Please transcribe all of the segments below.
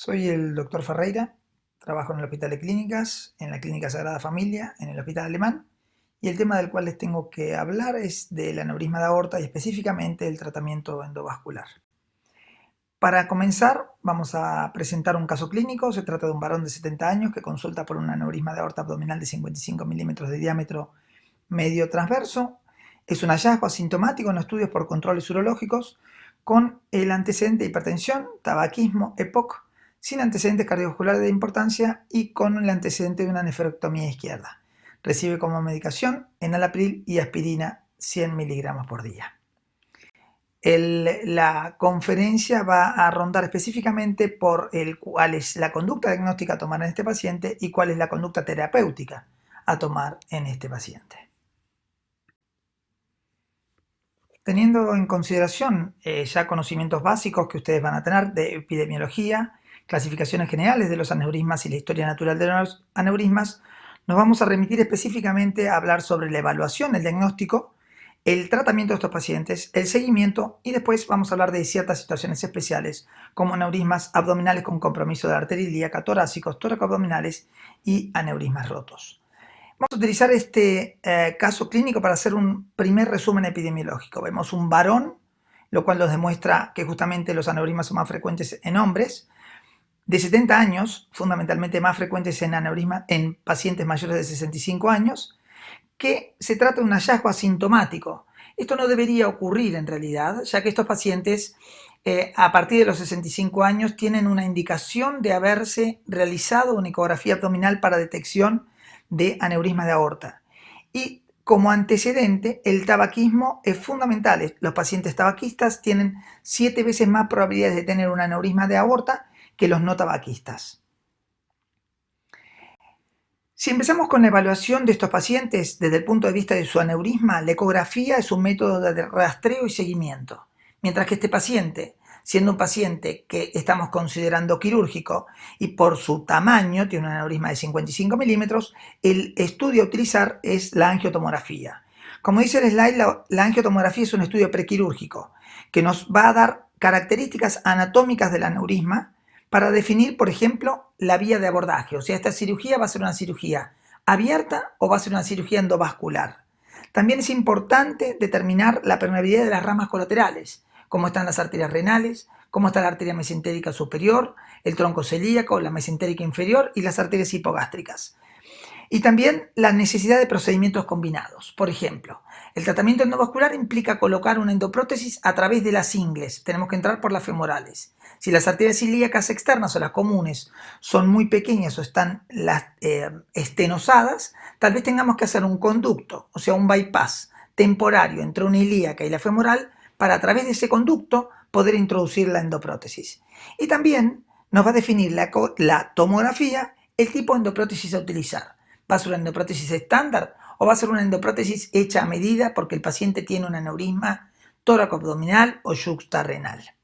Soy el doctor Ferreira, trabajo en el Hospital de Clínicas, en la Clínica Sagrada Familia, en el Hospital Alemán, y el tema del cual les tengo que hablar es del aneurisma de aorta y específicamente el tratamiento endovascular. Para comenzar, vamos a presentar un caso clínico. Se trata de un varón de 70 años que consulta por un aneurisma de aorta abdominal de 55 milímetros de diámetro medio transverso. Es un hallazgo asintomático en estudios por controles urológicos con el antecedente de hipertensión, tabaquismo, EPOC, sin antecedentes cardiovasculares de importancia y con el antecedente de una nefrectomía izquierda. Recibe como medicación enalapril y aspirina 100 miligramos por día. La conferencia va a rondar específicamente por cuál es la conducta diagnóstica a tomar en este paciente y cuál es la conducta terapéutica a tomar en este paciente. Teniendo en consideración ya conocimientos básicos que ustedes van a tener de epidemiología, clasificaciones generales de los aneurismas y la historia natural de los aneurismas, nos vamos a remitir específicamente a hablar sobre la evaluación, el diagnóstico, el tratamiento de estos pacientes, el seguimiento y después vamos a hablar de ciertas situaciones especiales como aneurismas abdominales con compromiso de la arteria ilíaca, torácicos, tóraco-abdominales y aneurismas rotos. Vamos a utilizar este caso clínico para hacer un primer resumen epidemiológico. Vemos un varón, lo cual nos demuestra que justamente los aneurismas son más frecuentes en hombres, de 70 años, fundamentalmente más frecuentes en pacientes mayores de 65 años, que se trata de un hallazgo asintomático. Esto no debería ocurrir en realidad, ya que estos pacientes a partir de los 65 años tienen una indicación de haberse realizado una ecografía abdominal para detección de aneurisma de aorta. Y como antecedente, el tabaquismo es fundamental. Los pacientes tabaquistas tienen 7 veces más probabilidades de tener un aneurisma de aorta que los no tabaquistas. Si empezamos con la evaluación de estos pacientes desde el punto de vista de su aneurisma, la ecografía es un método de rastreo y seguimiento. Mientras que este paciente, siendo un paciente que estamos considerando quirúrgico y por su tamaño tiene un aneurisma de 55 milímetros, el estudio a utilizar es la angiotomografía. Como dice el slide, la angiotomografía es un estudio prequirúrgico que nos va a dar características anatómicas del aneurisma para definir, por ejemplo, la vía de abordaje. O sea, esta cirugía va a ser una cirugía abierta o va a ser una cirugía endovascular. También es importante determinar la permeabilidad de las ramas colaterales, cómo están las arterias renales, cómo está la arteria mesentérica superior, el tronco celíaco, la mesentérica inferior y las arterias hipogástricas. Y también la necesidad de procedimientos combinados. Por ejemplo, el tratamiento endovascular implica colocar una endoprótesis a través de las ingles. Tenemos que entrar por las femorales. Si las arterias ilíacas externas o las comunes son muy pequeñas o están estenosadas, tal vez tengamos que hacer un conducto, o sea, un bypass temporario entre una ilíaca y la femoral para a través de ese conducto poder introducir la endoprótesis. Y también nos va a definir la tomografía el tipo de endoprótesis a utilizar. ¿Va a ser una endoprótesis estándar o va a ser una endoprótesis hecha a medida porque el paciente tiene un aneurisma tóraco-abdominal o yuxtarrenal?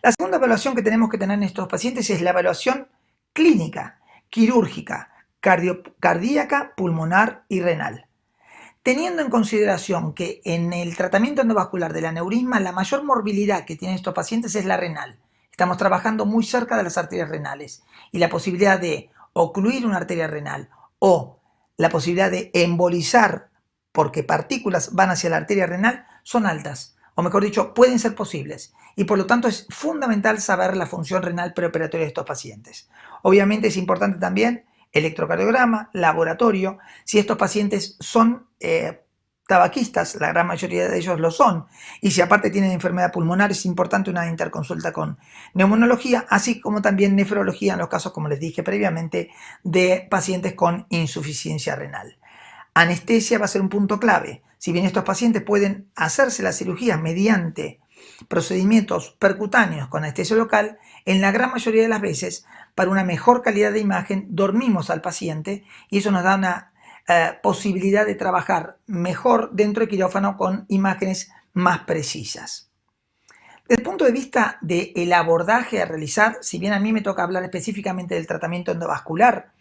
La segunda evaluación que tenemos que tener en estos pacientes es la evaluación clínica, quirúrgica, cardíaca, pulmonar y renal. Teniendo en consideración que en el tratamiento endovascular del aneurisma la mayor morbilidad que tienen estos pacientes es la renal. Estamos trabajando muy cerca de las arterias renales y la posibilidad de ocluir una arteria renal o la posibilidad de embolizar porque partículas van hacia la arteria renal son altas, o mejor dicho, pueden ser posibles, y por lo tanto es fundamental saber la función renal preoperatoria de estos pacientes. Obviamente es importante también electrocardiograma, laboratorio, si estos pacientes son tabaquistas, la gran mayoría de ellos lo son, y si aparte tienen enfermedad pulmonar es importante una interconsulta con neumonología, así como también nefrología en los casos, como les dije previamente, de pacientes con insuficiencia renal. Anestesia va a ser un punto clave. Si bien estos pacientes pueden hacerse la cirugía mediante procedimientos percutáneos con anestesia local, en la gran mayoría de las veces, para una mejor calidad de imagen, dormimos al paciente y eso nos da una posibilidad de trabajar mejor dentro del quirófano con imágenes más precisas. Desde el punto de vista del abordaje a realizar, si bien a mí me toca hablar específicamente del tratamiento endovascular,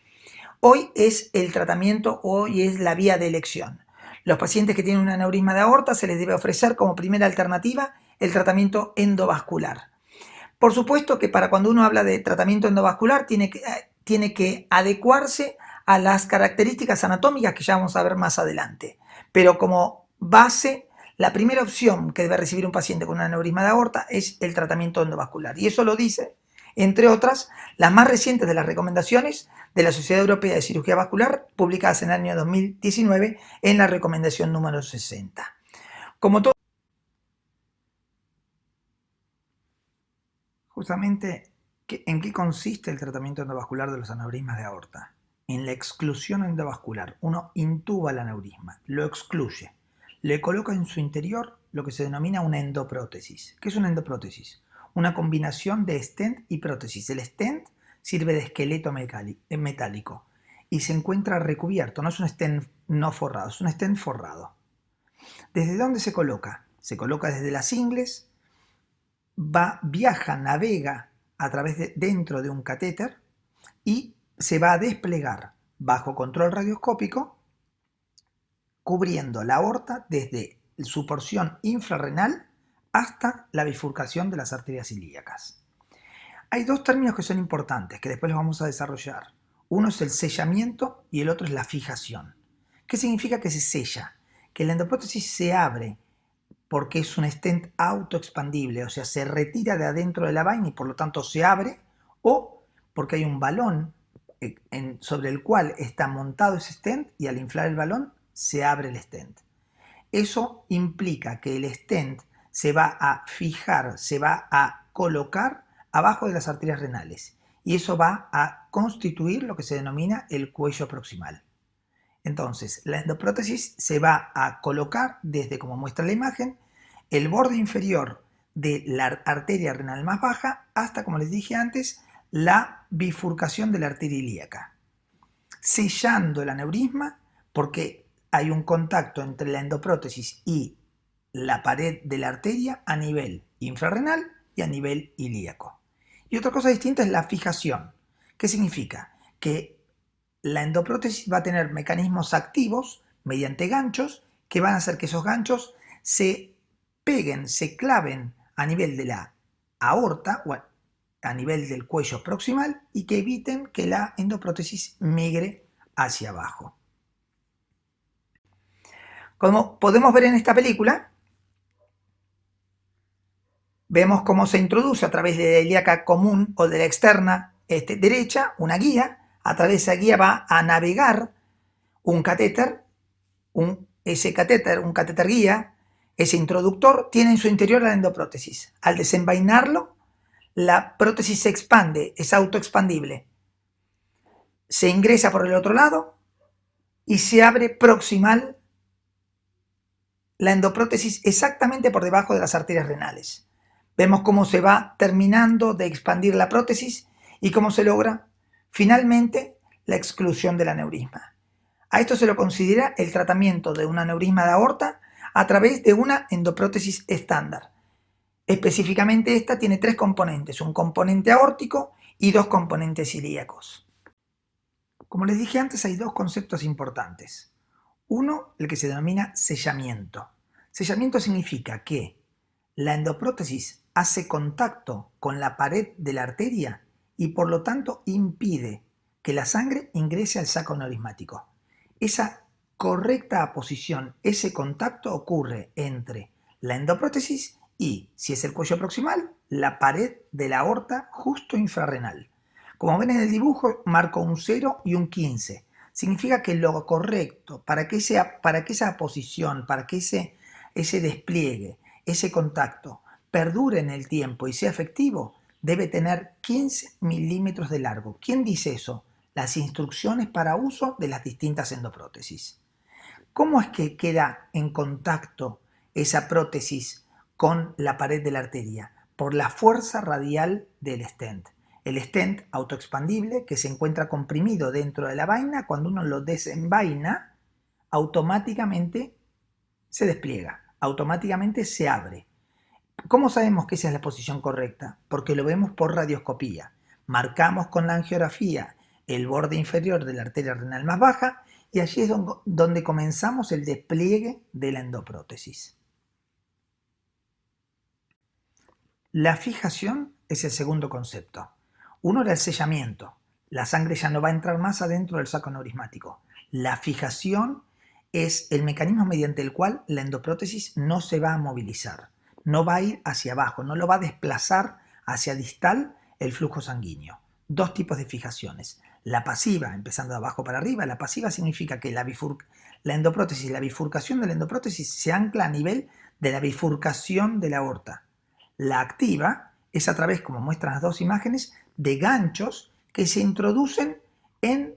hoy es el tratamiento, hoy es la vía de elección. Los pacientes que tienen un aneurisma de aorta se les debe ofrecer como primera alternativa el tratamiento endovascular. Por supuesto que para cuando uno habla de tratamiento endovascular tiene que adecuarse a las características anatómicas que ya vamos a ver más adelante. Pero como base, la primera opción que debe recibir un paciente con un aneurisma de aorta es el tratamiento endovascular. Y eso lo dice, entre otras, las más recientes de las recomendaciones de la Sociedad Europea de Cirugía Vascular, publicadas en el año 2019 en la recomendación número 60. Como todo, justamente, ¿en qué consiste el tratamiento endovascular de los aneurismas de aorta? En la exclusión endovascular. Uno intuba el aneurisma, lo excluye, le coloca en su interior lo que se denomina una endoprótesis. ¿Qué es una endoprótesis? Una combinación de stent y prótesis. El stent sirve de esqueleto metálico y se encuentra recubierto, no es un stent no forrado, es un stent forrado. ¿Desde dónde se coloca? Se coloca desde las ingles, viaja, navega a través dentro de un catéter y se va a desplegar bajo control radioscópico, cubriendo la aorta desde su porción infrarrenal hasta la bifurcación de las arterias ilíacas. Hay dos términos que son importantes, que después los vamos a desarrollar. Uno es el sellamiento y el otro es la fijación. ¿Qué significa que se sella? Que la endoprótesis se abre porque es un stent autoexpandible, o sea, se retira de adentro de la vaina y por lo tanto se abre, o porque hay un balón sobre el cual está montado ese stent y al inflar el balón se abre el stent. Eso implica que el stent se va a fijar, se va a colocar abajo de las arterias renales y eso va a constituir lo que se denomina el cuello proximal. Entonces, la endoprótesis se va a colocar desde, como muestra la imagen, el borde inferior de la arteria renal más baja hasta, como les dije antes, la bifurcación de la arteria ilíaca, sellando el aneurisma porque hay un contacto entre la endoprótesis y la pared de la arteria a nivel infrarrenal y a nivel ilíaco. Y otra cosa distinta es la fijación. ¿Qué significa? Que la endoprótesis va a tener mecanismos activos mediante ganchos que van a hacer que esos ganchos se peguen, se claven a nivel de la aorta o a nivel del cuello proximal y que eviten que la endoprótesis migre hacia abajo. Como podemos ver en esta película, vemos cómo se introduce a través de la ilíaca común o de la externa derecha una guía. A través de esa guía va a navegar un catéter, un catéter guía, ese introductor tiene en su interior la endoprótesis. Al desenvainarlo, la prótesis se expande, es autoexpandible. Se ingresa por el otro lado y se abre proximal la endoprótesis exactamente por debajo de las arterias renales. Vemos cómo se va terminando de expandir la prótesis y cómo se logra finalmente la exclusión del aneurisma. A esto se lo considera el tratamiento de un aneurisma de aorta a través de una endoprótesis estándar. Específicamente esta tiene tres componentes, un componente aórtico y dos componentes ilíacos. Como les dije antes, hay dos conceptos importantes. Uno, el que se denomina sellamiento. Sellamiento significa que la endoprótesis hace contacto con la pared de la arteria y por lo tanto impide que la sangre ingrese al saco aneurismático. Esa correcta aposición, ese contacto ocurre entre la endoprótesis y, si es el cuello proximal, la pared de la aorta justo infrarrenal. Como ven en el dibujo, marco un 0 y un 15. Significa que lo correcto para que esa aposición, para que ese despliegue, ese contacto perdure en el tiempo y sea efectivo, debe tener 15 milímetros de largo. ¿Quién dice eso? Las instrucciones para uso de las distintas endoprótesis. ¿Cómo es que queda en contacto esa prótesis con la pared de la arteria? Por la fuerza radial del stent. El stent autoexpandible que se encuentra comprimido dentro de la vaina, cuando uno lo desenvaina, automáticamente se despliega, automáticamente se abre. ¿Cómo sabemos que esa es la posición correcta? Porque lo vemos por radioscopía. Marcamos con la angiografía el borde inferior de la arteria renal más baja y allí es donde comenzamos el despliegue de la endoprótesis. La fijación es el segundo concepto. Uno era el sellamiento. La sangre ya no va a entrar más adentro del saco aneurismático. La fijación es el mecanismo mediante el cual la endoprótesis no se va a movilizar, no va a ir hacia abajo, no lo va a desplazar hacia distal el flujo sanguíneo. Dos tipos de fijaciones. La pasiva, empezando de abajo para arriba. La pasiva significa que la endoprótesis, la bifurcación de la endoprótesis se ancla a nivel de la bifurcación de la aorta. La activa es a través, como muestran las dos imágenes, de ganchos que se introducen en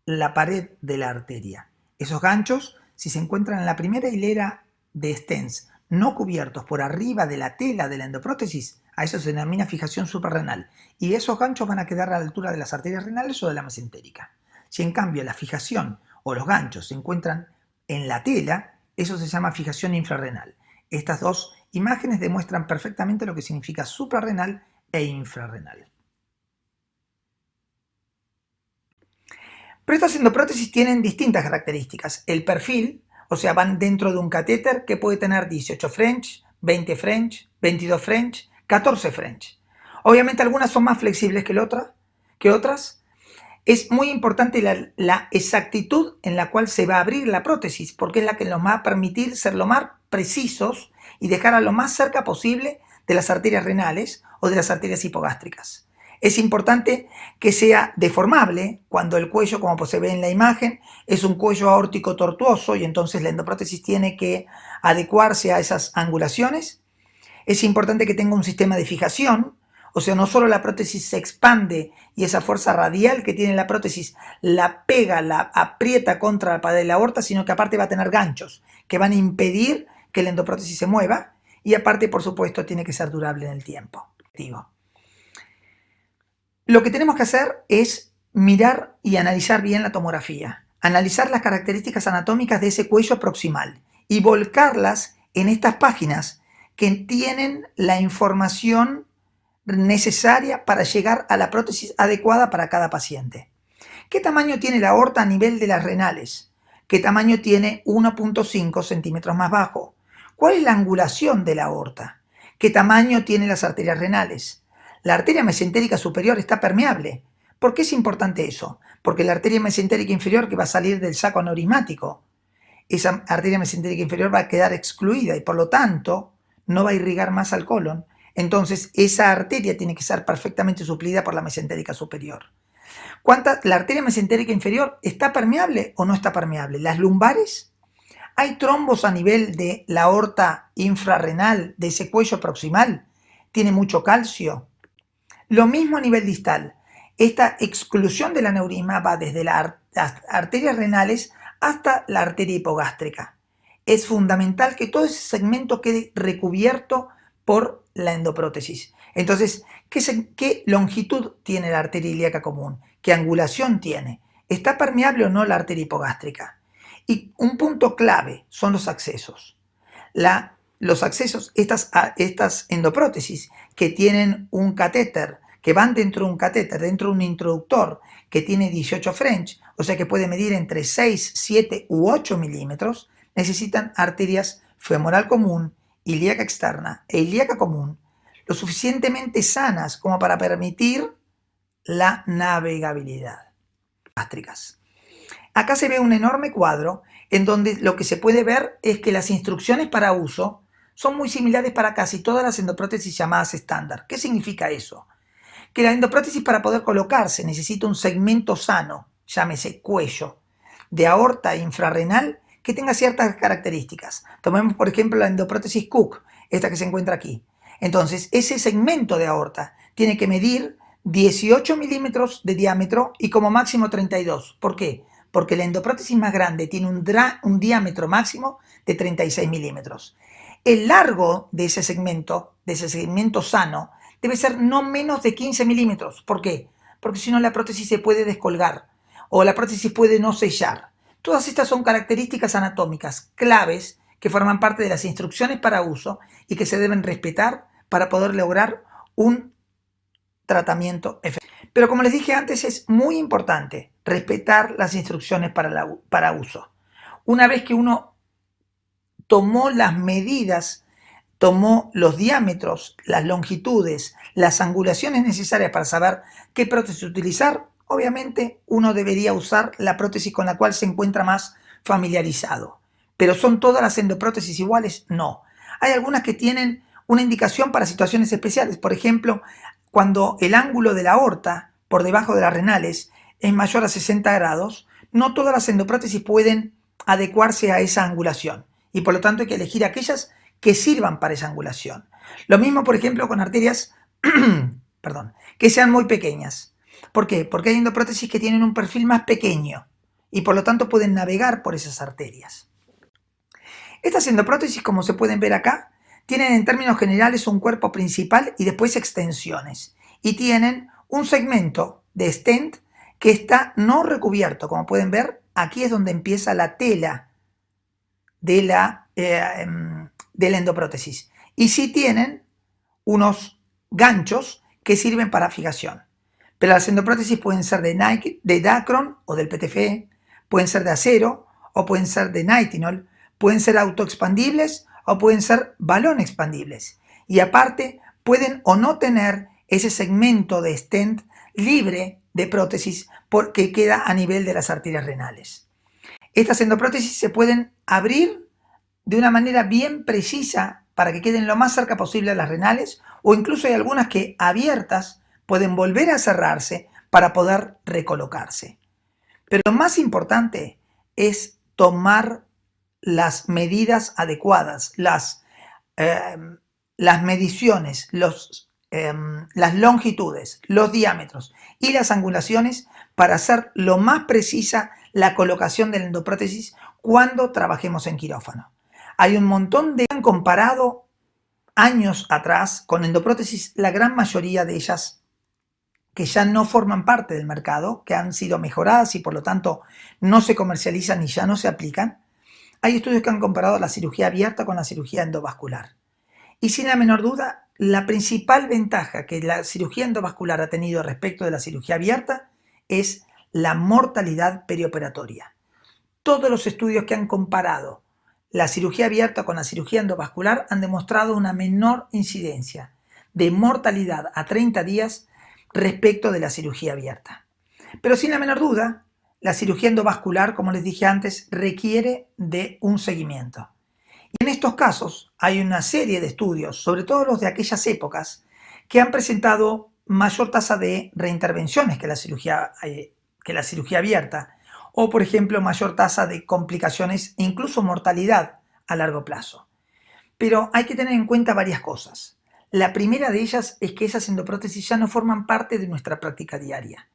la pared de la arteria. Esos ganchos, si se encuentran en la primera hilera de stents no cubiertos por arriba de la tela de la endoprótesis, a eso se denomina fijación suprarrenal. Y esos ganchos van a quedar a la altura de las arterias renales o de la mesentérica. Si en cambio la fijación o los ganchos se encuentran en la tela, eso se llama fijación infrarrenal. Estas dos imágenes demuestran perfectamente lo que significa suprarrenal e infrarrenal. Pero estas endoprótesis tienen distintas características. El perfil, o sea, van dentro de un catéter que puede tener 18 French, 20 French, 22 French, 14 French. Obviamente algunas son más flexibles que otras. Es muy importante la exactitud en la cual se va a abrir la prótesis, porque es la que nos va a permitir ser lo más precisos y dejarla lo más cerca posible de las arterias renales o de las arterias hipogástricas. Es importante que sea deformable cuando el cuello, como se ve en la imagen, es un cuello aórtico tortuoso y entonces la endoprótesis tiene que adecuarse a esas angulaciones. Es importante que tenga un sistema de fijación, o sea, no solo la prótesis se expande y esa fuerza radial que tiene la prótesis la pega, la aprieta contra la pared de la aorta, sino que aparte va a tener ganchos que van a impedir que la endoprótesis se mueva y aparte, por supuesto, tiene que ser durable en el tiempo. Lo que tenemos que hacer es mirar y analizar bien la tomografía, analizar las características anatómicas de ese cuello proximal y volcarlas en estas páginas que tienen la información necesaria para llegar a la prótesis adecuada para cada paciente. ¿Qué tamaño tiene la aorta a nivel de las renales? ¿Qué tamaño tiene 1.5 centímetros más bajo? ¿Cuál es la angulación de la aorta? ¿Qué tamaño tienen las arterias renales? La arteria mesentérica superior está permeable. ¿Por qué es importante eso? Porque la arteria mesentérica inferior que va a salir del saco aneurismático, esa arteria mesentérica inferior va a quedar excluida y por lo tanto no va a irrigar más al colon. Entonces esa arteria tiene que ser perfectamente suplida por la mesentérica superior. ¿La arteria mesentérica inferior está permeable o no está permeable? ¿Las lumbares? ¿Hay trombos a nivel de la aorta infrarrenal, de ese cuello proximal? ¿Tiene mucho calcio? Lo mismo a nivel distal. Esta exclusión del aneurisma va desde las arterias renales hasta la arteria hipogástrica. Es fundamental que todo ese segmento quede recubierto por la endoprótesis. Entonces, ¿qué longitud tiene la arteria ilíaca común? ¿Qué angulación tiene? ¿Está permeable o no la arteria hipogástrica? Y un punto clave son los accesos. Los accesos, estas endoprótesis que tienen un catéter, que van dentro de un catéter, dentro de un introductor que tiene 18 French, o sea que puede medir entre 6, 7 u 8 milímetros, necesitan arterias femoral común, ilíaca externa e ilíaca común, lo suficientemente sanas como para permitir la navegabilidad. Gástricas. Acá se ve un enorme cuadro en donde lo que se puede ver es que las instrucciones para uso son muy similares para casi todas las endoprótesis llamadas estándar. ¿Qué significa eso? Que la endoprótesis para poder colocarse necesita un segmento sano, llámese cuello, de aorta infrarrenal que tenga ciertas características. Tomemos por ejemplo la endoprótesis Cook, esta que se encuentra aquí. Entonces ese segmento de aorta tiene que medir 18 milímetros de diámetro y como máximo 32. ¿Por qué? Porque la endoprótesis más grande tiene un diámetro máximo de 36 milímetros. El largo de ese segmento sano, debe ser no menos de 15 milímetros. ¿Por qué? Porque si no la prótesis se puede descolgar o la prótesis puede no sellar. Todas estas son características anatómicas claves que forman parte de las instrucciones para uso y que se deben respetar para poder lograr un tratamiento efectivo. Pero como les dije antes, es muy importante respetar las instrucciones para uso. Una vez que uno tomó las medidas tomó los diámetros, las longitudes, las angulaciones necesarias para saber qué prótesis utilizar, obviamente uno debería usar la prótesis con la cual se encuentra más familiarizado. ¿Pero son todas las endoprótesis iguales? No. Hay algunas que tienen una indicación para situaciones especiales. Por ejemplo, cuando el ángulo de la aorta por debajo de las renales es mayor a 60 grados, no todas las endoprótesis pueden adecuarse a esa angulación y por lo tanto hay que elegir aquellas que sirvan para esa angulación. Lo mismo, por ejemplo, con arterias perdón, que sean muy pequeñas. ¿Por qué? Porque hay endoprótesis que tienen un perfil más pequeño y por lo tanto pueden navegar por esas arterias. Estas endoprótesis, como se pueden ver acá, tienen en términos generales un cuerpo principal y después extensiones. Y tienen un segmento de stent que está no recubierto. Como pueden ver, aquí es donde empieza la tela de la endoprótesis. Y sí tienen unos ganchos que sirven para fijación. Pero las endoprótesis pueden ser de Dacron o del PTFE, pueden ser de acero o pueden ser de nitinol, pueden ser autoexpandibles o pueden ser balón expandibles. Y aparte, pueden o no tener ese segmento de stent libre de prótesis que queda a nivel de las arterias renales. Estas endoprótesis se pueden abrir de una manera bien precisa para que queden lo más cerca posible a las renales, o incluso hay algunas que abiertas pueden volver a cerrarse para poder recolocarse. Pero lo más importante es tomar las medidas adecuadas, las mediciones, las longitudes, los diámetros y las angulaciones para hacer lo más precisa la colocación de la endoprótesis cuando trabajemos en quirófano. Hay un montón de... Han comparado años atrás con endoprótesis, la gran mayoría de ellas que ya no forman parte del mercado, que han sido mejoradas y por lo tanto no se comercializan y ya no se aplican. Hay estudios que han comparado la cirugía abierta con la cirugía endovascular. Y sin la menor duda, la principal ventaja que la cirugía endovascular ha tenido respecto de la cirugía abierta es la mortalidad perioperatoria. Todos los estudios que han comparado la cirugía abierta con la cirugía endovascular han demostrado una menor incidencia de mortalidad a 30 días respecto de la cirugía abierta. Pero sin la menor duda, la cirugía endovascular, como les dije antes, requiere de un seguimiento. Y en estos casos hay una serie de estudios, sobre todo los de aquellas épocas, que han presentado mayor tasa de reintervenciones que la cirugía abierta, o por ejemplo mayor tasa de complicaciones e incluso mortalidad a largo plazo. Pero hay que tener en cuenta varias cosas. La primera de ellas es que esas endoprótesis ya no forman parte de nuestra práctica diaria.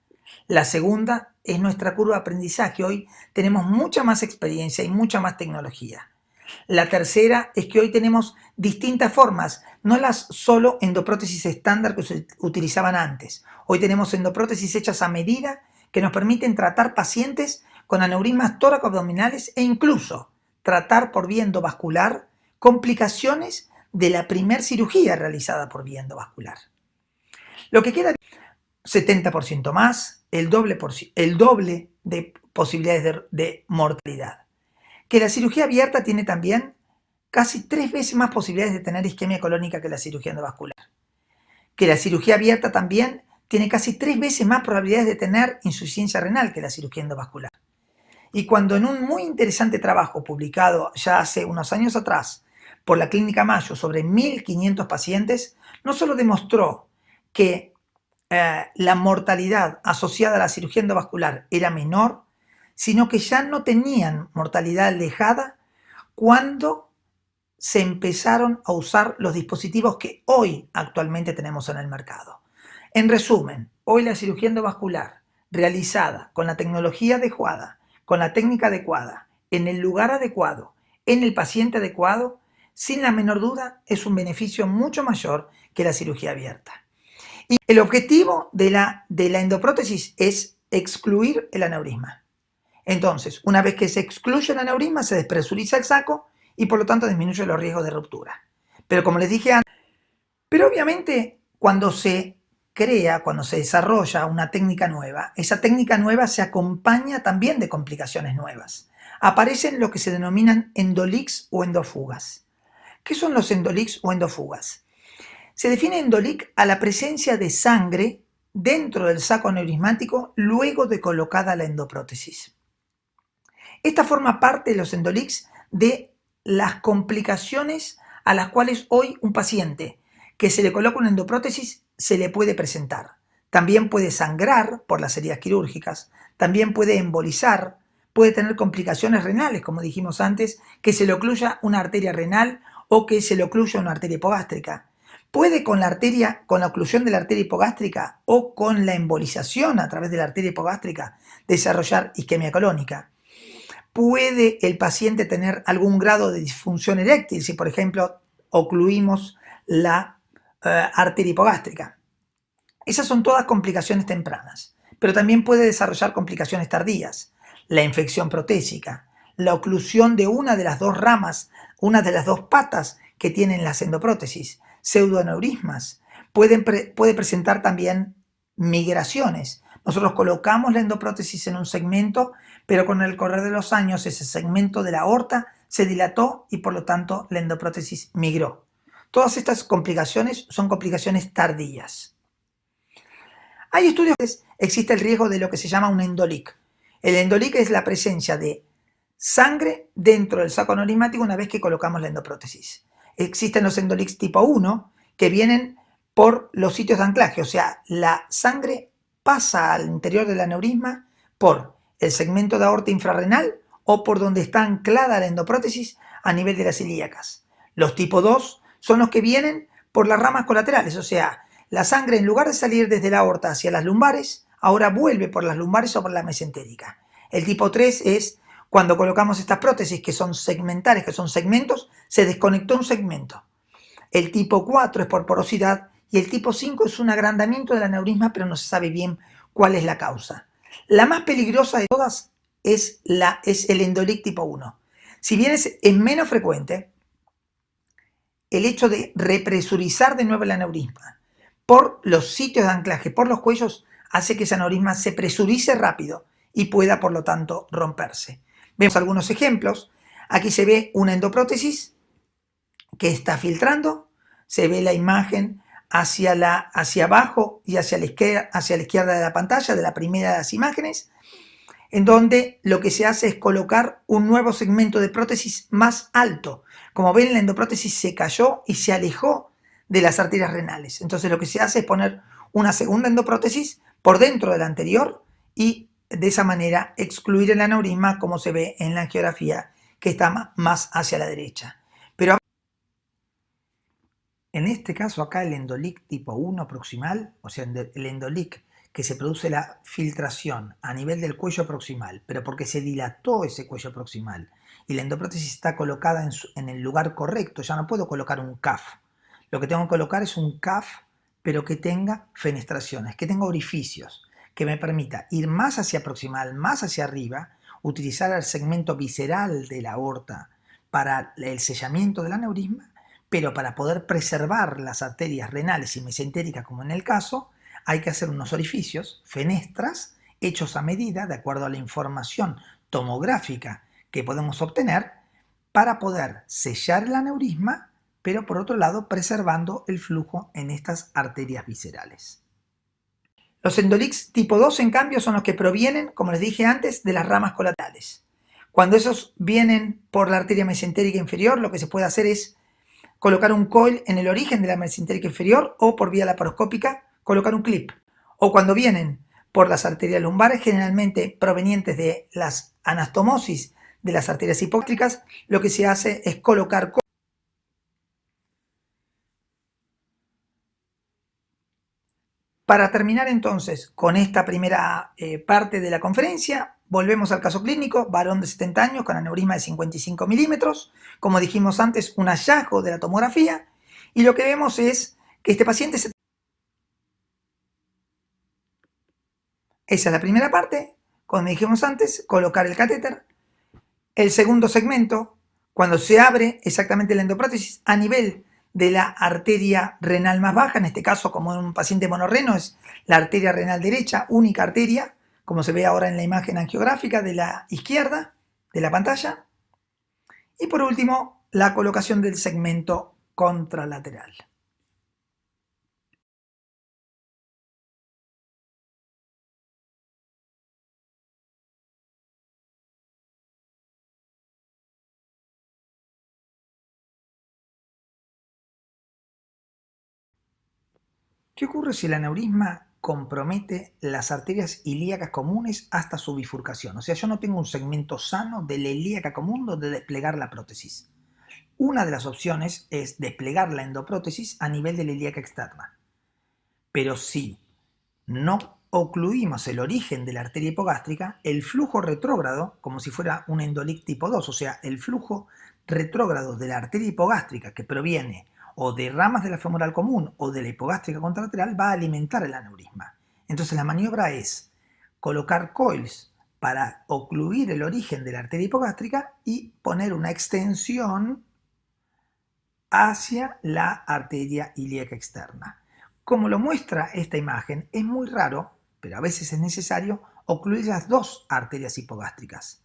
La segunda es nuestra curva de aprendizaje. Hoy tenemos mucha más experiencia y mucha más tecnología. La tercera es que hoy tenemos distintas formas, no las solo endoprótesis estándar que se utilizaban antes. Hoy tenemos endoprótesis hechas a medida que nos permiten tratar pacientes con aneurismas tóraco-abdominales e incluso tratar por vía endovascular complicaciones de la primer cirugía realizada por vía endovascular. Lo que queda 70% más, el doble de posibilidades de mortalidad. Que la cirugía abierta tiene también casi 3 veces más posibilidades de tener isquemia colónica que la cirugía endovascular. Que la cirugía abierta también tiene casi 3 veces más probabilidades de tener insuficiencia renal que la cirugía endovascular. Y cuando en un muy interesante trabajo publicado ya hace unos años atrás por la Clínica Mayo sobre 1.500 pacientes, no solo demostró que la mortalidad asociada a la cirugía endovascular era menor, sino que ya no tenían mortalidad alejada cuando se empezaron a usar los dispositivos que hoy actualmente tenemos en el mercado. En resumen, hoy la cirugía endovascular realizada con la tecnología adecuada, con la técnica adecuada, en el lugar adecuado, en el paciente adecuado, sin la menor duda es un beneficio mucho mayor que la cirugía abierta. Y el objetivo de la endoprótesis es excluir el aneurisma. Entonces, una vez que se excluye el aneurisma, se despresuriza el saco y por lo tanto disminuye los riesgos de ruptura. Pero como les dije antes, pero obviamente cuando se crea, cuando se desarrolla una técnica nueva, esa técnica nueva se acompaña también de complicaciones nuevas. Aparecen lo que se denominan endolics o endofugas, ¿Qué son los endolics o endofugas? Se define endolic a la presencia de sangre dentro del saco aneurismático luego de colocada la endoprótesis. Esta forma parte de los endolics de las complicaciones a las cuales hoy un paciente que se le coloca una endoprótesis se le puede presentar. También puede sangrar por las heridas quirúrgicas, también puede embolizar, puede tener complicaciones renales, como dijimos antes, que se le ocluya una arteria renal o que se le ocluya una arteria hipogástrica. Puede con la oclusión de la arteria hipogástrica o con la embolización a través de la arteria hipogástrica desarrollar isquemia colónica. Puede el paciente tener algún grado de disfunción eréctil si, por ejemplo, ocluimos la arteria hipogástrica. Esas son todas complicaciones tempranas, pero también puede desarrollar complicaciones tardías. La infección protésica, la oclusión de una de las dos ramas, una de las dos patas que tienen las endoprótesis, pseudoaneurismas, puede presentar también migraciones. Nosotros colocamos la endoprótesis en un segmento, pero con el correr de los años ese segmento de la aorta se dilató y por lo tanto la endoprótesis migró. Todas estas complicaciones son complicaciones tardías. Hay estudios que existe el riesgo de lo que se llama un endolic. El endolic es la presencia de sangre dentro del saco aneurismático una vez que colocamos la endoprótesis. Existen los endolics tipo 1 que vienen por los sitios de anclaje, o sea, la sangre pasa al interior del aneurisma por el segmento de aorta infrarrenal o por donde está anclada la endoprótesis a nivel de las ilíacas. Los tipo 2 son los que vienen por las ramas colaterales, o sea, la sangre en lugar de salir desde la aorta hacia las lumbares, ahora vuelve por las lumbares o por la mesentérica. El tipo 3 es cuando colocamos estas prótesis que son segmentales, que son segmentos, se desconectó un segmento. El tipo 4 es por porosidad y el tipo 5 es un agrandamiento del aneurisma, pero no se sabe bien cuál es la causa. La más peligrosa de todas es el endolic tipo 1. Si bien es menos frecuente, el hecho de represurizar de nuevo el aneurisma por los sitios de anclaje, por los cuellos, hace que ese aneurisma se presurice rápido y pueda, por lo tanto, romperse. Vemos algunos ejemplos. Aquí se ve una endoprótesis que está filtrando, se ve la imagen hacia abajo y hacia la izquierda de la pantalla, de la primera de las imágenes, en donde lo que se hace es colocar un nuevo segmento de prótesis más alto. Como ven, la endoprótesis se cayó y se alejó de las arterias renales. Entonces lo que se hace es poner una segunda endoprótesis por dentro de la anterior y de esa manera excluir el aneurisma, como se ve en la angiografía que está más hacia la derecha. Pero en este caso acá el endolic tipo 1 proximal, o sea, el endolic que se produce la filtración a nivel del cuello proximal, pero porque se dilató ese cuello proximal y la endoprótesis está colocada en el lugar correcto, ya no puedo colocar un CAF. Lo que tengo que colocar es un CAF, pero que tenga fenestraciones, que tenga orificios, que me permita ir más hacia proximal, más hacia arriba, utilizar el segmento visceral de la aorta para el sellamiento del aneurisma, pero para poder preservar las arterias renales y mesentéricas, como en el caso, hay que hacer unos orificios, fenestras, hechos a medida, de acuerdo a la información tomográfica que podemos obtener, para poder sellar el aneurisma, pero por otro lado preservando el flujo en estas arterias viscerales. Los endolics tipo 2, en cambio, son los que provienen, como les dije antes, de las ramas colaterales. Cuando esos vienen por la arteria mesentérica inferior, lo que se puede hacer es colocar un coil en el origen de la mesentérica inferior o por vía laparoscópica colocar un clip. O cuando vienen por las arterias lumbares, generalmente provenientes de las anastomosis de las arterias hipogástricas, lo que se hace es colocar. Para terminar entonces con esta primera parte de la conferencia, volvemos al caso clínico, varón de 70 años con aneurisma de 55 milímetros, como dijimos antes, un hallazgo de la tomografía, y lo que vemos es que este paciente Esa es la primera parte, como dijimos antes, colocar el catéter. El segundo segmento, cuando se abre exactamente la endoprótesis a nivel de la arteria renal más baja, en este caso como en un paciente monorreno es la arteria renal derecha, única arteria, como se ve ahora en la imagen angiográfica de la izquierda de la pantalla. Y por último, la colocación del segmento contralateral. ¿Qué ocurre si el aneurisma compromete las arterias ilíacas comunes hasta su bifurcación? O sea, yo no tengo un segmento sano de la ilíaca común donde desplegar la prótesis. Una de las opciones es desplegar la endoprótesis a nivel de la ilíaca externa. Pero si no ocluimos el origen de la arteria hipogástrica, el flujo retrógrado, como si fuera un endolic tipo 2, o sea, el flujo retrógrado de la arteria hipogástrica que proviene o de ramas de la femoral común o de la hipogástrica contralateral, va a alimentar el aneurisma. Entonces la maniobra es colocar coils para ocluir el origen de la arteria hipogástrica y poner una extensión hacia la arteria ilíaca externa. Como lo muestra esta imagen, es muy raro, pero a veces es necesario, ocluir las dos arterias hipogástricas.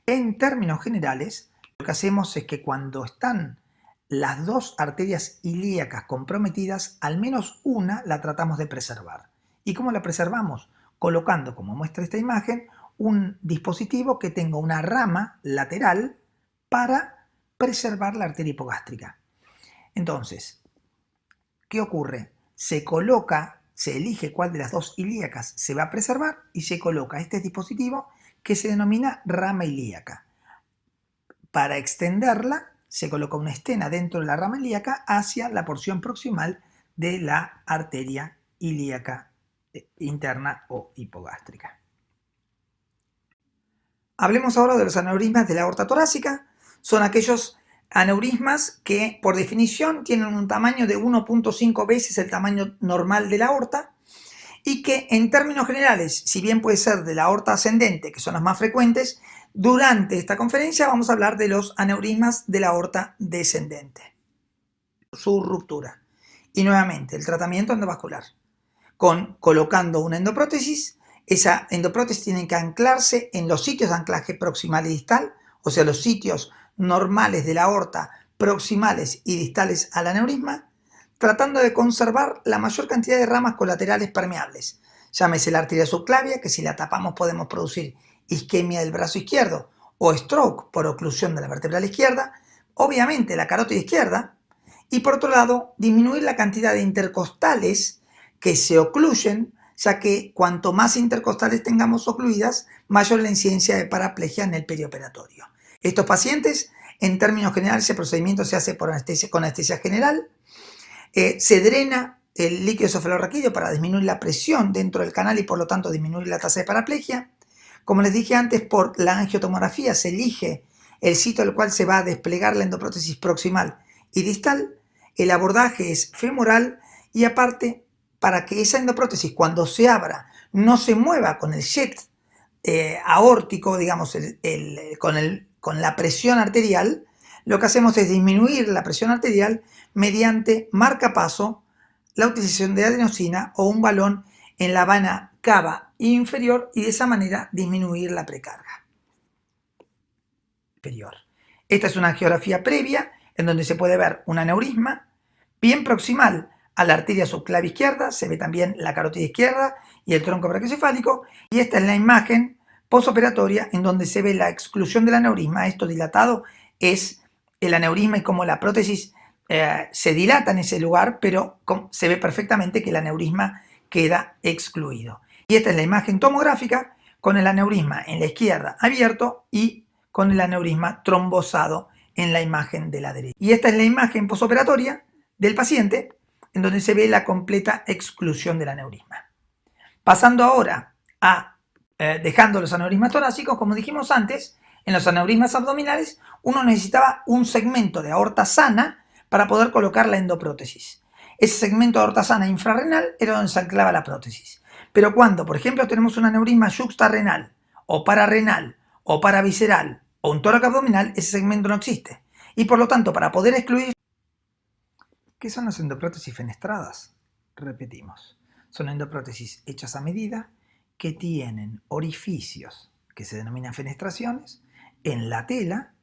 En términos generales, lo que hacemos es que cuando están las dos arterias ilíacas comprometidas, al menos una la tratamos de preservar. ¿Y cómo la preservamos? Colocando, como muestra esta imagen, un dispositivo que tenga una rama lateral para preservar la arteria hipogástrica. Entonces, ¿qué ocurre? Se coloca, se elige cuál de las dos ilíacas se va a preservar y se coloca este dispositivo que se denomina rama ilíaca. Para extenderla, se coloca una estena dentro de la rama ilíaca hacia la porción proximal de la arteria ilíaca interna o hipogástrica. Hablemos ahora de los aneurismas de la aorta torácica. Son aquellos aneurismas que por definición tienen un tamaño de 1.5 veces el tamaño normal de la aorta y que en términos generales, si bien puede ser de la aorta ascendente, que son las más frecuentes, durante esta conferencia vamos a hablar de los aneurismas de la aorta descendente. Su ruptura. Y nuevamente, el tratamiento endovascular. Colocando una endoprótesis, esa endoprótesis tiene que anclarse en los sitios de anclaje proximal y distal, o sea, los sitios normales de la aorta proximales y distales al aneurisma, tratando de conservar la mayor cantidad de ramas colaterales permeables. Llámese la arteria subclavia, que si la tapamos podemos producir isquemia del brazo izquierdo o stroke por oclusión de la vertebral izquierda, obviamente la carótida izquierda, y por otro lado, disminuir la cantidad de intercostales que se ocluyen, ya que cuanto más intercostales tengamos ocluidas, mayor la incidencia de paraplegia en el perioperatorio. Estos pacientes, en términos generales, el procedimiento se hace con anestesia general, se drena el líquido cefalorraquídeo para disminuir la presión dentro del canal y por lo tanto disminuir la tasa de paraplegia. Como les dije antes, por la angiotomografía se elige el sitio al cual se va a desplegar la endoprótesis proximal y distal. El abordaje es femoral y aparte, para que esa endoprótesis cuando se abra no se mueva con el jet aórtico, digamos, con la presión arterial, lo que hacemos es disminuir la presión arterial mediante marcapaso, la utilización de adenosina o un balón en la vena cava inferior y de esa manera disminuir la precarga inferior. Esta es una angiografía previa en donde se puede ver un aneurisma bien proximal a la arteria subclavia izquierda, se ve también la carótida izquierda y el tronco brachiocefálico, y esta es la imagen postoperatoria en donde se ve la exclusión del aneurisma. Esto dilatado es el aneurisma y cómo la prótesis se dilata en ese lugar, pero se ve perfectamente que el aneurisma queda excluido. Y esta es la imagen tomográfica con el aneurisma en la izquierda abierto y con el aneurisma trombosado en la imagen de la derecha. Y esta es la imagen postoperatoria del paciente en donde se ve la completa exclusión del aneurisma. Pasando ahora a dejando los aneurismas torácicos, como dijimos antes, en los aneurismas abdominales uno necesitaba un segmento de aorta sana para poder colocar la endoprótesis. Ese segmento de aorta sana infrarrenal era donde se anclaba la prótesis. Pero cuando, por ejemplo, tenemos un aneurisma yuxtarrenal o pararrenal o paravisceral o un tórax abdominal, ese segmento no existe. Y por lo tanto, para poder excluir... ¿Qué son las endoprótesis fenestradas? Repetimos, son endoprótesis hechas a medida que tienen orificios que se denominan fenestraciones en la tela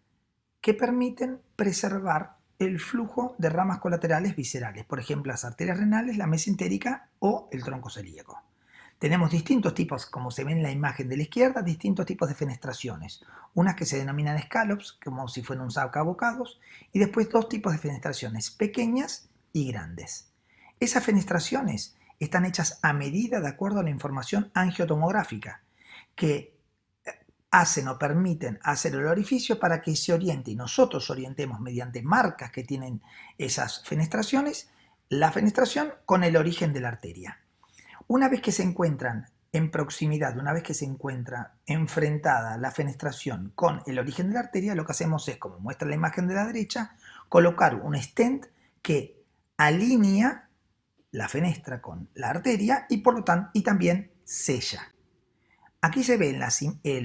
que permiten preservar el flujo de ramas colaterales viscerales, por ejemplo, las arterias renales, la mesentérica o el tronco celíaco. Tenemos distintos tipos, como se ve en la imagen de la izquierda, distintos tipos de fenestraciones. Unas que se denominan scallops, como si fueran un sacabocados, y después dos tipos de fenestraciones, pequeñas y grandes. Esas fenestraciones están hechas a medida de acuerdo a la información angiotomográfica, que hacen o permiten hacer el orificio para que se oriente y nosotros orientemos mediante marcas que tienen esas fenestraciones, la fenestración con el origen de la arteria. Una vez que se encuentran en proximidad, una vez que se encuentra enfrentada la fenestración con el origen de la arteria, lo que hacemos es, como muestra la imagen de la derecha, colocar un stent que alinea la fenestra con la arteria y por lo tanto y también sella. Aquí se ven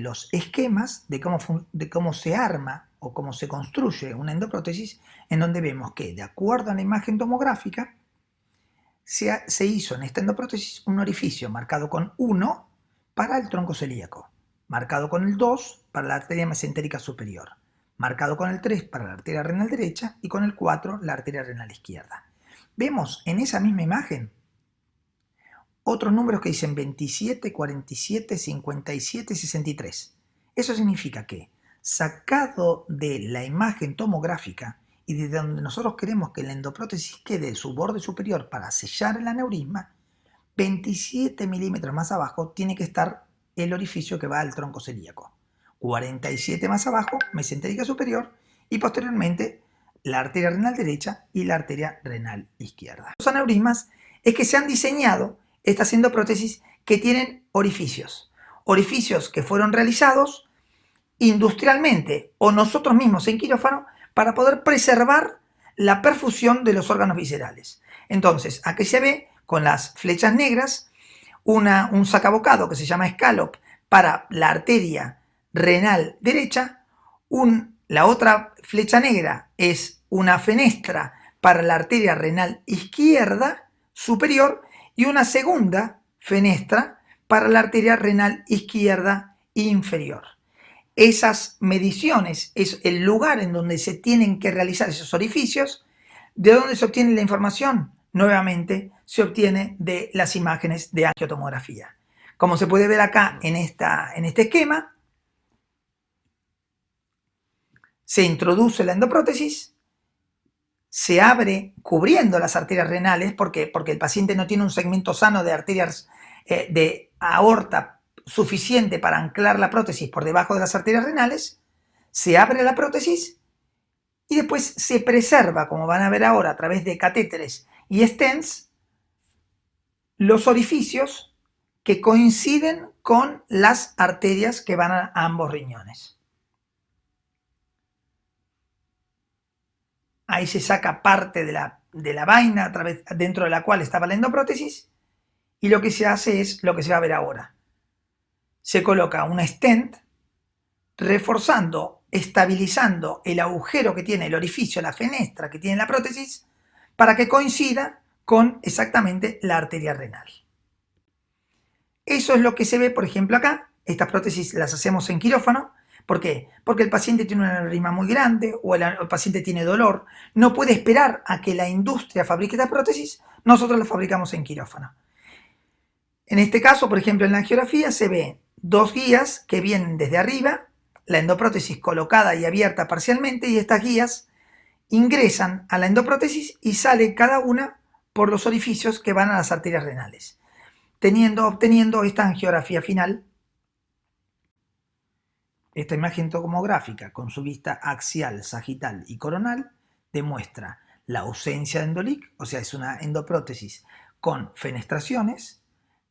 los esquemas de cómo se arma o cómo se construye una endoprótesis, en donde vemos que, de acuerdo a la imagen tomográfica, se hizo en esta endoprótesis un orificio marcado con 1 para el tronco celíaco, marcado con el 2 para la arteria mesentérica superior, marcado con el 3 para la arteria renal derecha y con el 4 la arteria renal izquierda. Vemos en esa misma imagen otros números que dicen 27, 47, 57, 63. Eso significa que, sacado de la imagen tomográfica y desde donde nosotros queremos que la endoprótesis quede en su borde superior para sellar el aneurisma, 27 milímetros más abajo tiene que estar el orificio que va al tronco celíaco. 47 más abajo, mesentérica superior, y posteriormente la arteria renal derecha y la arteria renal izquierda. Los aneurismas es que se han diseñado estas endoprótesis que tienen orificios que fueron realizados industrialmente o nosotros mismos en quirófano para poder preservar la perfusión de los órganos viscerales. Entonces, aquí se ve con las flechas negras un sacabocado que se llama scallop para la arteria renal derecha, la otra flecha negra es una fenestra para la arteria renal izquierda superior y una segunda fenestra para la arteria renal izquierda inferior. Esas mediciones es el lugar en donde se tienen que realizar esos orificios. ¿De dónde se obtiene la información? Nuevamente se obtiene de las imágenes de angiotomografía. Como se puede ver acá en este esquema, se introduce la endoprótesis, se abre cubriendo las arterias renales, porque el paciente no tiene un segmento sano de arterias de aorta suficiente para anclar la prótesis por debajo de las arterias renales, se abre la prótesis y después se preserva, como van a ver ahora, a través de catéteres y stents, los orificios que coinciden con las arterias que van a ambos riñones. Ahí se saca parte de la vaina dentro de la cual estaba la endoprótesis y lo que se hace es lo que se va a ver ahora. Se coloca un stent reforzando, estabilizando el agujero que tiene el orificio, la fenestra que tiene la prótesis, para que coincida con exactamente la arteria renal. Eso es lo que se ve, por ejemplo, acá. Estas prótesis las hacemos en quirófano. ¿Por qué? Porque el paciente tiene un aneurisma muy grande o el paciente tiene dolor. No puede esperar a que la industria fabrique esta prótesis. Nosotros la fabricamos en quirófano. En este caso, por ejemplo, en la angiografía se ve dos guías que vienen desde arriba, la endoprótesis colocada y abierta parcialmente, y estas guías ingresan a la endoprótesis y salen cada una por los orificios que van a las arterias renales, obteniendo esta angiografía final. Esta imagen tomográfica con su vista axial, sagital y coronal demuestra la ausencia de endolic, o sea, es una endoprótesis con fenestraciones.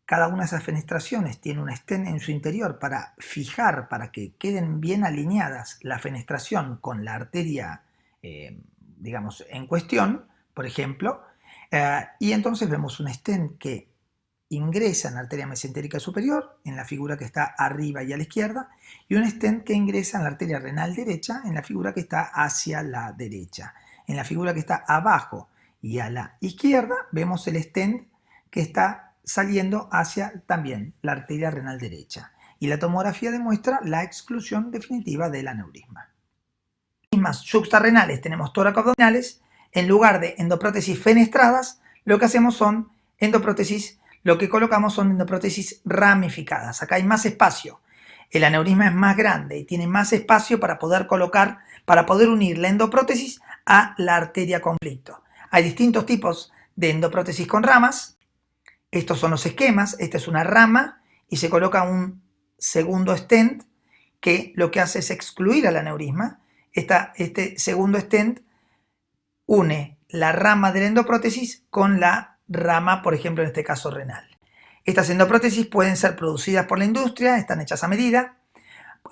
Cada una de esas fenestraciones tiene un stent en su interior para fijar, para que queden bien alineadas la fenestración con la arteria, digamos, en cuestión, por ejemplo, y entonces vemos un stent que ingresa en la arteria mesentérica superior, en la figura que está arriba y a la izquierda, y un stent que ingresa en la arteria renal derecha, en la figura que está hacia la derecha. En la figura que está abajo y a la izquierda vemos el stent que está saliendo hacia también la arteria renal derecha. Y la tomografía demuestra la exclusión definitiva del aneurisma. aneurismas yuxtarrenales tenemos tóraco-abdominales, en lugar de endoprótesis fenestradas, lo que hacemos son endoprótesis, lo que colocamos son endoprótesis ramificadas. Acá hay más espacio. El aneurisma es más grande y tiene más espacio para poder colocar, para poder unir la endoprótesis a la arteria conflicto. Hay distintos tipos de endoprótesis con ramas. Estos son los esquemas. Esta es una rama y se coloca un segundo stent que lo que hace es excluir al aneurisma. Este segundo stent une la rama de la endoprótesis con la rama, por ejemplo, en este caso renal. Estas endoprótesis pueden ser producidas por la industria, están hechas a medida.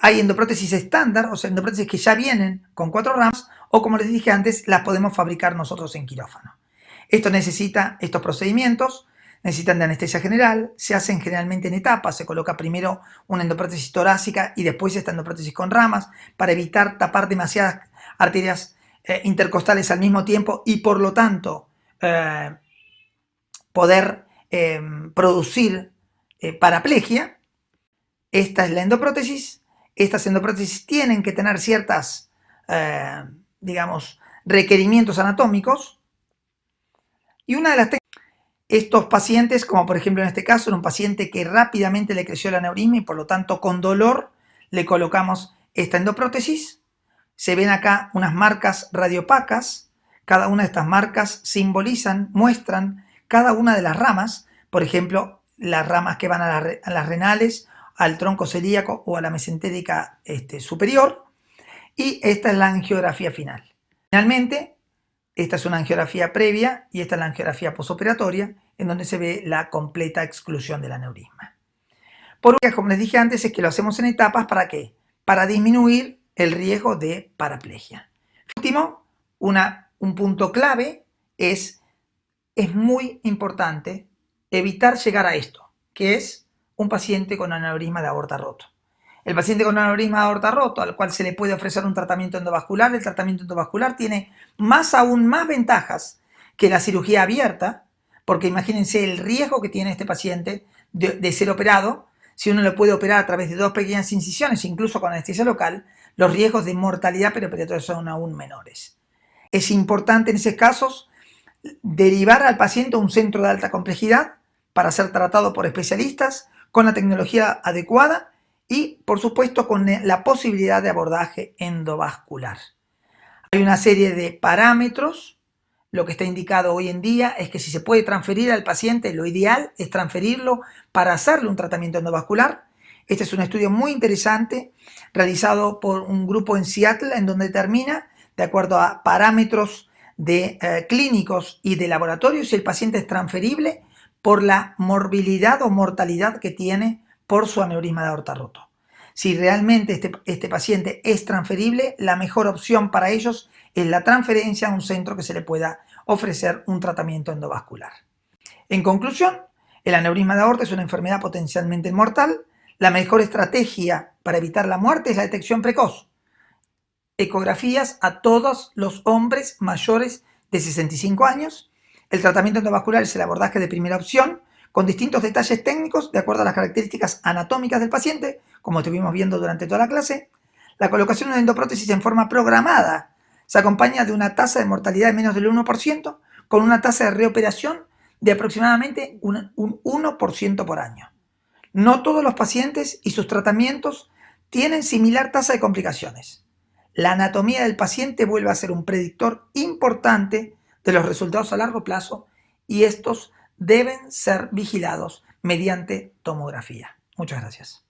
Hay endoprótesis estándar, o sea, endoprótesis que ya vienen con 4 ramas, o como les dije antes, las podemos fabricar nosotros en quirófano. Estos procedimientos necesitan de anestesia general, se hacen generalmente en etapas, se coloca primero una endoprótesis torácica y después esta endoprótesis con ramas para evitar tapar demasiadas arterias intercostales al mismo tiempo y por lo tanto poder producir paraplegia. Esta es la endoprótesis. Estas endoprótesis tienen que tener ciertas, digamos, requerimientos anatómicos. Y una de las estos pacientes, como por ejemplo en este caso, era un paciente que rápidamente le creció el aneurisma y por lo tanto con dolor le colocamos esta endoprótesis. Se ven acá unas marcas radiopacas. Cada una de estas marcas simbolizan, muestran cada una de las ramas, por ejemplo, las ramas que van a las renales, al tronco celíaco o a la mesentérica superior, y esta es la angiografía final. Finalmente, esta es una angiografía previa y esta es la angiografía posoperatoria, en donde se ve la completa exclusión del aneurisma. Por último, como les dije antes, es que lo hacemos en etapas, ¿para qué? Para disminuir el riesgo de paraplegia. Por último, un punto clave es muy importante evitar llegar a esto, que es un paciente con aneurisma de aorta roto. El paciente con aneurisma de aorta roto, al cual se le puede ofrecer un tratamiento endovascular, el tratamiento endovascular tiene aún más ventajas que la cirugía abierta, porque imagínense el riesgo que tiene este paciente de ser operado. Si uno lo puede operar a través de 2 pequeñas incisiones, incluso con anestesia local, los riesgos de mortalidad perioperatoria son aún menores. Es importante en esos casos derivar al paciente a un centro de alta complejidad para ser tratado por especialistas con la tecnología adecuada y, por supuesto, con la posibilidad de abordaje endovascular. Hay una serie de parámetros. Lo que está indicado hoy en día es que si se puede transferir al paciente, lo ideal es transferirlo para hacerle un tratamiento endovascular. Este es un estudio muy interesante realizado por un grupo en Seattle, en donde determina, de acuerdo a parámetros clínicos y de laboratorio, si el paciente es transferible por la morbilidad o mortalidad que tiene por su aneurisma de aorta roto. Si realmente este paciente es transferible, la mejor opción para ellos es la transferencia a un centro que se le pueda ofrecer un tratamiento endovascular. En conclusión, el aneurisma de aorta es una enfermedad potencialmente mortal. La mejor estrategia para evitar la muerte es la detección precoz. Ecografías a todos los hombres mayores de 65 años. El tratamiento endovascular es el abordaje de primera opción, con distintos detalles técnicos de acuerdo a las características anatómicas del paciente, como estuvimos viendo durante toda la clase. La colocación de una endoprótesis en forma programada se acompaña de una tasa de mortalidad de menos del 1%, con una tasa de reoperación de aproximadamente un 1% por año. No todos los pacientes y sus tratamientos tienen similar tasa de complicaciones. La anatomía del paciente vuelve a ser un predictor importante de los resultados a largo plazo y estos deben ser vigilados mediante tomografía. Muchas gracias.